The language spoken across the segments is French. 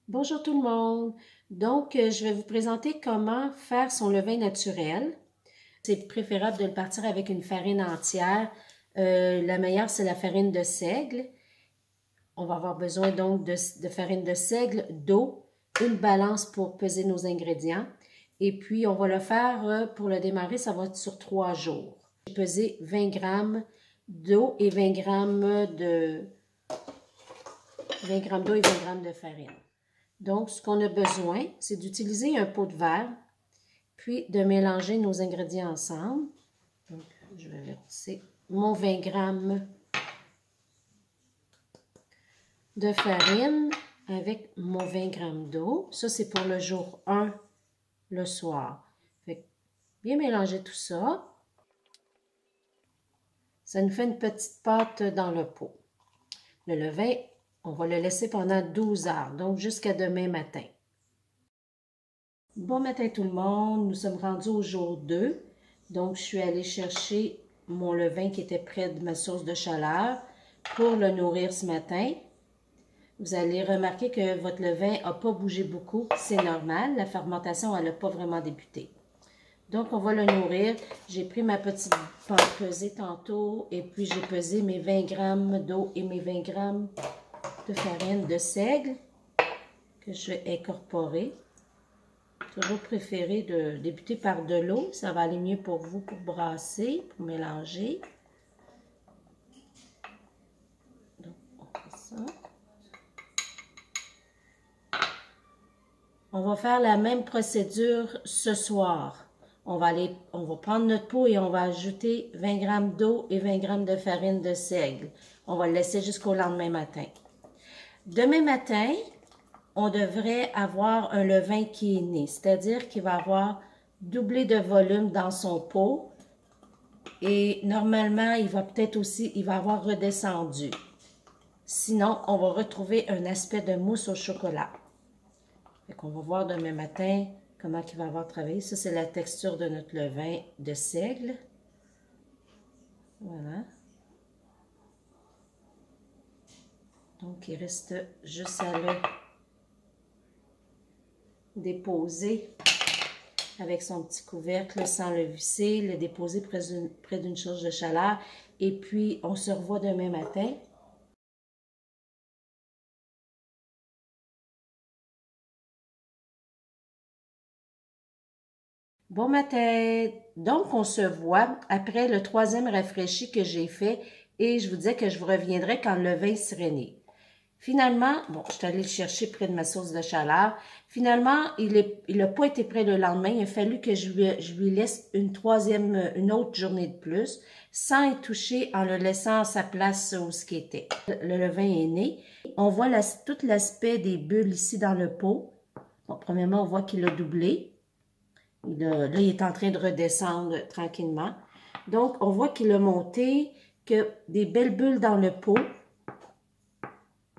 Bonjour tout le monde. Donc, je vais vous présenter comment faire son levain naturel. C'est préférable de le partir avec une farine entière. La meilleure, c'est la farine de seigle. On va avoir besoin donc de farine de seigle, d'eau, une balance pour peser nos ingrédients. Et puis, on va le faire, pour le démarrer, ça va être sur 3 jours. J'ai pesé 20 grammes d'eau et 20 grammes d'eau et 20 grammes de farine. Donc, ce qu'on a besoin, c'est d'utiliser un pot de verre, puis de mélanger nos ingrédients ensemble. Donc, je vais verser mon 20 grammes de farine avec mon 20 grammes d'eau. Ça, c'est pour le jour 1, le soir. Fait que bien mélanger tout ça. Ça nous fait une petite pâte dans le pot. Le levain, on va le laisser pendant 12 heures, donc jusqu'à demain matin. Bon matin tout le monde, nous sommes rendus au jour 2. Donc, je suis allée chercher mon levain qui était près de ma source de chaleur pour le nourrir ce matin. Vous allez remarquer que votre levain n'a pas bougé beaucoup, c'est normal. La fermentation, elle n'a pas vraiment débuté. Donc, on va le nourrir. J'ai pris ma petite pâte pesée tantôt et puis j'ai pesé mes 20 grammes d'eau et mes 20 grammes de farine de seigle que je vais incorporer. Toujours préféré de débuter par de l'eau. Ça va aller mieux pour vous pour brasser, pour mélanger. Donc, on fait ça. On va faire la même procédure ce soir. On va prendre notre pot et on va ajouter 20 grammes d'eau et 20 grammes de farine de seigle. On va le laisser jusqu'au lendemain matin. Demain matin, on devrait avoir un levain qui est né, c'est-à-dire qu'il va avoir doublé de volume dans son pot et normalement, il va avoir redescendu. Sinon, on va retrouver un aspect de mousse au chocolat. Fait qu'on va voir demain matin comment il va avoir travaillé. Ça, c'est la texture de notre levain de seigle. Voilà. Donc, il reste juste à le déposer avec son petit couvercle sans le visser, le déposer près d'une source de chaleur. Et puis, on se revoit demain matin. Bon matin! Donc, on se voit après le 3e rafraîchi que j'ai fait et je vous disais que je vous reviendrai quand le levain serait né. Finalement, bon, je suis allée le chercher près de ma source de chaleur. Finalement, il n'a pas été prêt le lendemain. Il a fallu que je lui laisse une autre journée de plus, sans y toucher, en le laissant à sa place où ce qui était. Le levain est né. On voit tout l'aspect des bulles ici dans le pot. Bon, premièrement, on voit qu'il a doublé. Là, il est en train de redescendre tranquillement. Donc, on voit qu'il a monté, que des belles bulles dans le pot.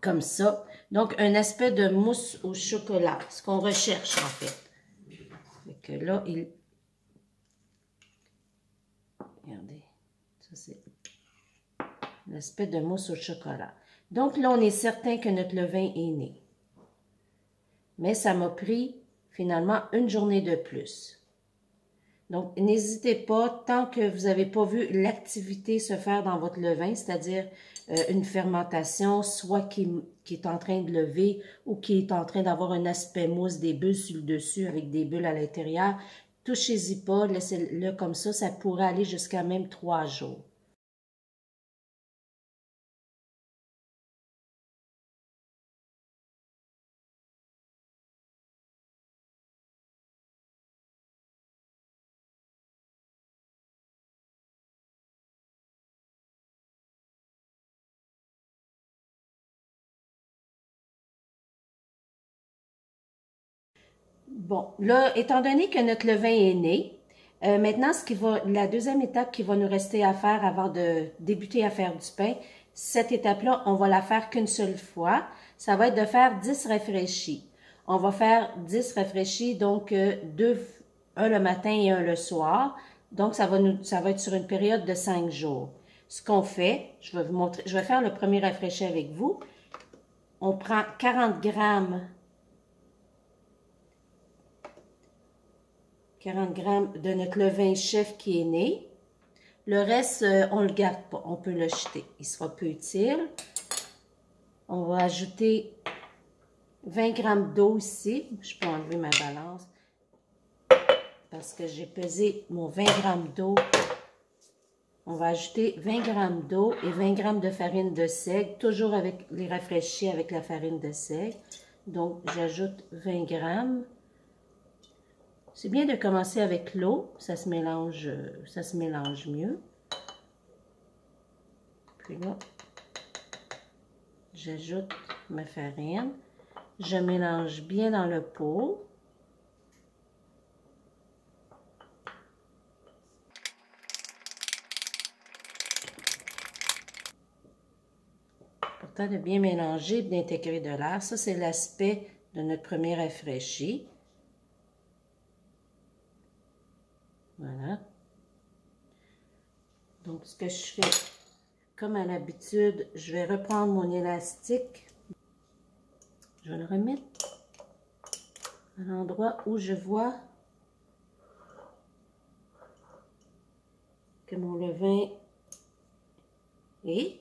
Comme ça. Donc, un aspect de mousse au chocolat. Ce qu'on recherche, en fait. Fait que là, regardez. Ça, c'est l'aspect de mousse au chocolat. Donc, là, on est certain que notre levain est né. Mais ça m'a pris, finalement, une journée de plus. Donc, n'hésitez pas, tant que vous n'avez pas vu l'activité se faire dans votre levain, c'est-à-dire une fermentation, soit qui est en train de lever ou qui est en train d'avoir un aspect mousse, des bulles sur le dessus avec des bulles à l'intérieur, touchez-y pas, laissez-le comme ça pourrait aller jusqu'à même 3 jours. Bon, là, étant donné que notre levain est né, maintenant, la deuxième étape qui va nous rester à faire avant de débuter à faire du pain, cette étape-là, on va la faire qu'une seule fois. Ça va être de faire 10 rafraîchis. On va faire 10 rafraîchis, donc un le matin et un le soir. Donc, ça va être sur une période de 5 jours. Ce qu'on fait, je vais vous montrer, je vais faire le premier rafraîchi avec vous. On prend 40 grammes 40 grammes de notre levain chef qui est né. Le reste, on ne le garde pas, on peut le jeter. Il sera peu utile. On va ajouter 20 grammes d'eau ici. Je peux enlever ma balance parce que j'ai pesé mon 20 grammes d'eau. On va ajouter 20 grammes d'eau et 20 grammes de farine de seigle, toujours avec les rafraîchis avec la farine de seigle. Donc, j'ajoute 20 grammes. C'est bien de commencer avec l'eau, ça se mélange mieux. Puis là, j'ajoute ma farine. Je mélange bien dans le pot. Important de bien mélanger et d'intégrer de l'air. Ça, c'est l'aspect de notre premier rafraîchi. Voilà. Donc, ce que je fais, comme à l'habitude, je vais reprendre mon élastique. Je vais le remettre à l'endroit où je vois que mon levain est.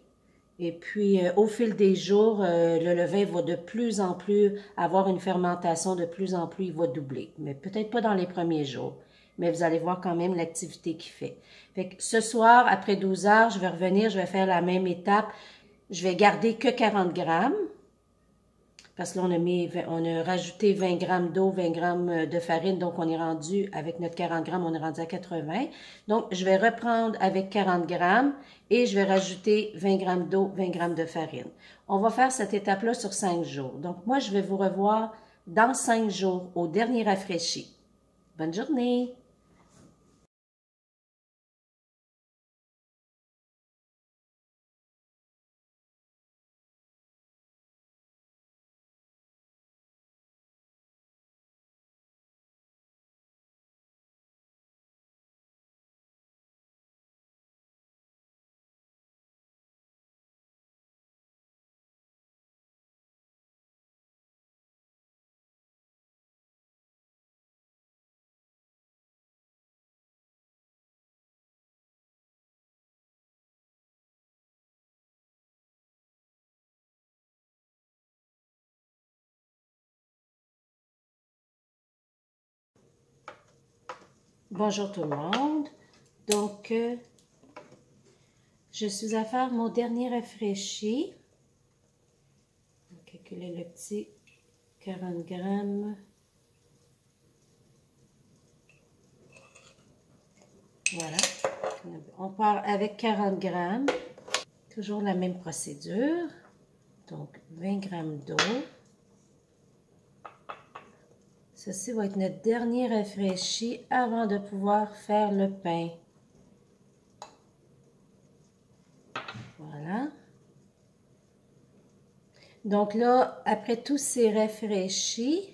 Et puis, au fil des jours, le levain va de plus en plus avoir une fermentation, de plus en plus, il va doubler. Mais peut-être pas dans les premiers jours. Mais vous allez voir quand même l'activité qu'il fait. Fait que ce soir, après 12 heures, je vais revenir, je vais faire la même étape. Je vais garder que 40 grammes. Parce que là, on a rajouté 20 grammes d'eau, 20 grammes de farine. Donc, on est rendu, avec notre 40 grammes, on est rendu à 80. Donc, je vais reprendre avec 40 grammes et je vais rajouter 20 grammes d'eau, 20 grammes de farine. On va faire cette étape-là sur 5 jours. Donc, moi, je vais vous revoir dans 5 jours au dernier rafraîchi. Bonne journée! Bonjour tout le monde. Donc, je suis à faire mon dernier rafraîchi. On va calculer le petit 40 grammes. Voilà. On part avec 40 grammes. Toujours la même procédure. Donc, 20 grammes d'eau. Ceci va être notre dernier rafraîchi avant de pouvoir faire le pain. Voilà. Donc là, après tous ces rafraîchis,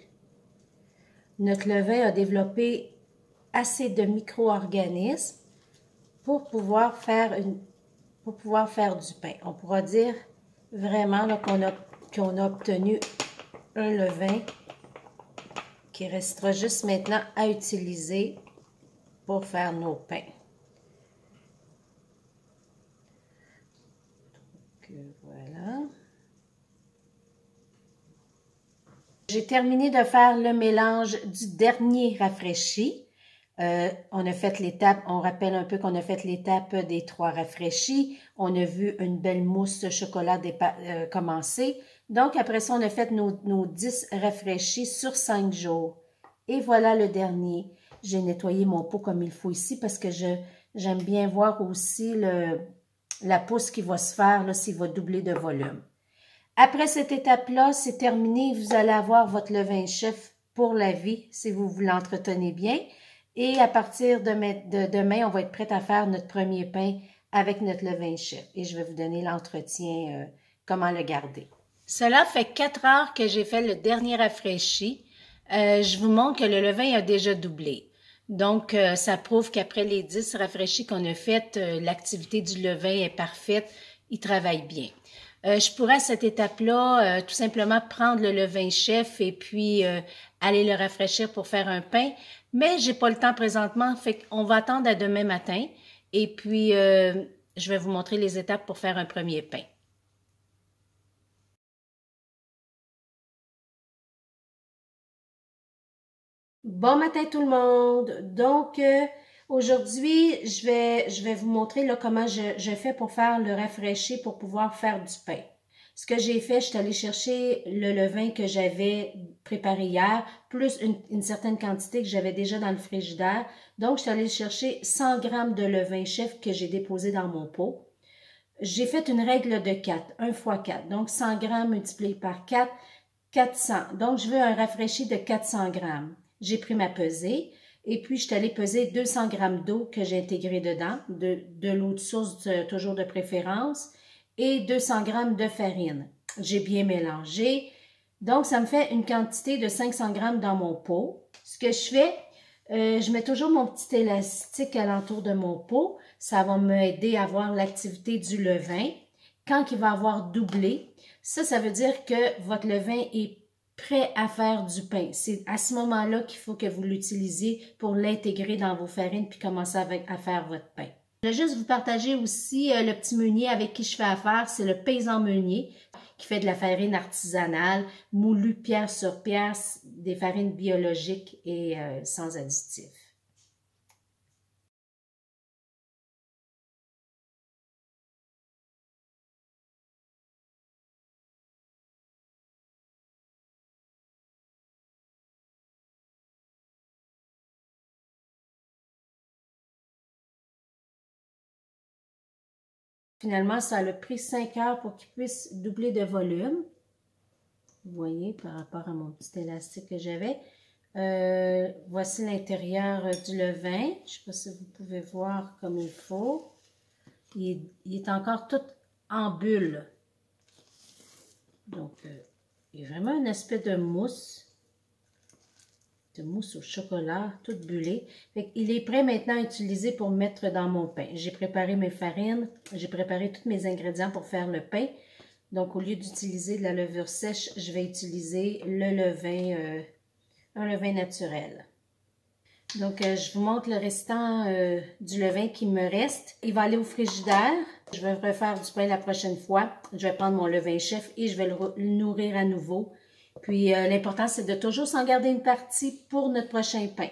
notre levain a développé assez de micro-organismes pour pouvoir faire du pain. On pourra dire vraiment qu'on a obtenu un levain qui restera juste maintenant à utiliser pour faire nos pains. Donc, voilà. J'ai terminé de faire le mélange du dernier rafraîchi. On a fait l'étape, on rappelle un peu qu'on a fait l'étape des 3 rafraîchis. On a vu une belle mousse de chocolat commencer. Donc, après ça, on a fait nos 10 rafraîchis sur 5 jours. Et voilà le dernier. J'ai nettoyé mon pot comme il faut ici parce que j'aime bien voir aussi la pousse qui va se faire, s'il va doubler de volume. Après cette étape-là, c'est terminé. Vous allez avoir votre levain chef pour la vie si vous vous l'entretenez bien. Et à partir de demain, on va être prêt à faire notre premier pain avec notre levain chef. Et je vais vous donner l'entretien, comment le garder. Cela fait 4 heures que j'ai fait le dernier rafraîchi. Je vous montre que le levain a déjà doublé. Donc, ça prouve qu'après les 10 rafraîchis qu'on a fait, l'activité du levain est parfaite. Il travaille bien. Je pourrais à cette étape-là tout simplement prendre le levain chef et puis aller le rafraîchir pour faire un pain. Mais j'ai pas le temps présentement, fait qu'on va attendre à demain matin. Et puis, je vais vous montrer les étapes pour faire un premier pain. Bon matin tout le monde! Donc, aujourd'hui, je vais vous montrer là, comment je fais pour faire le rafraîchi pour pouvoir faire du pain. Ce que j'ai fait, je suis allée chercher le levain que j'avais préparé hier, plus une certaine quantité que j'avais déjà dans le frigidaire. Donc, je suis allée chercher 100 grammes de levain chef que j'ai déposé dans mon pot. J'ai fait une règle de 4, 1 fois 4. Donc, 100 grammes multiplié par 4, 400. Donc, je veux un rafraîchi de 400 grammes. J'ai pris ma pesée et puis je suis allée peser 200 grammes d'eau que j'ai intégrée dedans, de l'eau de source toujours de préférence, et 200 grammes de farine. J'ai bien mélangé. Donc, ça me fait une quantité de 500 grammes dans mon pot. Ce que je fais, je mets toujours mon petit élastique alentour de mon pot. Ça va m'aider à voir l'activité du levain. Quand il va avoir doublé, ça veut dire que votre levain est prêt à faire du pain. C'est à ce moment-là qu'il faut que vous l'utilisiez pour l'intégrer dans vos farines puis commencer à faire votre pain. Je vais juste vous partager aussi le petit meunier avec qui je fais affaire. C'est le Paysan Meunier qui fait de la farine artisanale, moulue pierre sur pierre, des farines biologiques et sans additifs. Finalement, ça a pris 5 heures pour qu'il puisse doubler de volume. Vous voyez, par rapport à mon petit élastique que j'avais. Voici l'intérieur du levain. Je ne sais pas si vous pouvez voir comme il faut. Il est encore tout en bulle. Donc, il y a vraiment un aspect de mousse au chocolat, toute bullée. Il est prêt maintenant à utiliser pour mettre dans mon pain. J'ai préparé mes farines, j'ai préparé tous mes ingrédients pour faire le pain. Donc, au lieu d'utiliser de la levure sèche, je vais utiliser le levain, un levain naturel. Donc, je vous montre le restant du levain qui me reste. Il va aller au frigidaire. Je vais refaire du pain la prochaine fois. Je vais prendre mon levain chef et je vais le nourrir à nouveau. Puis, l'important, c'est de toujours s'en garder une partie pour notre prochain pain.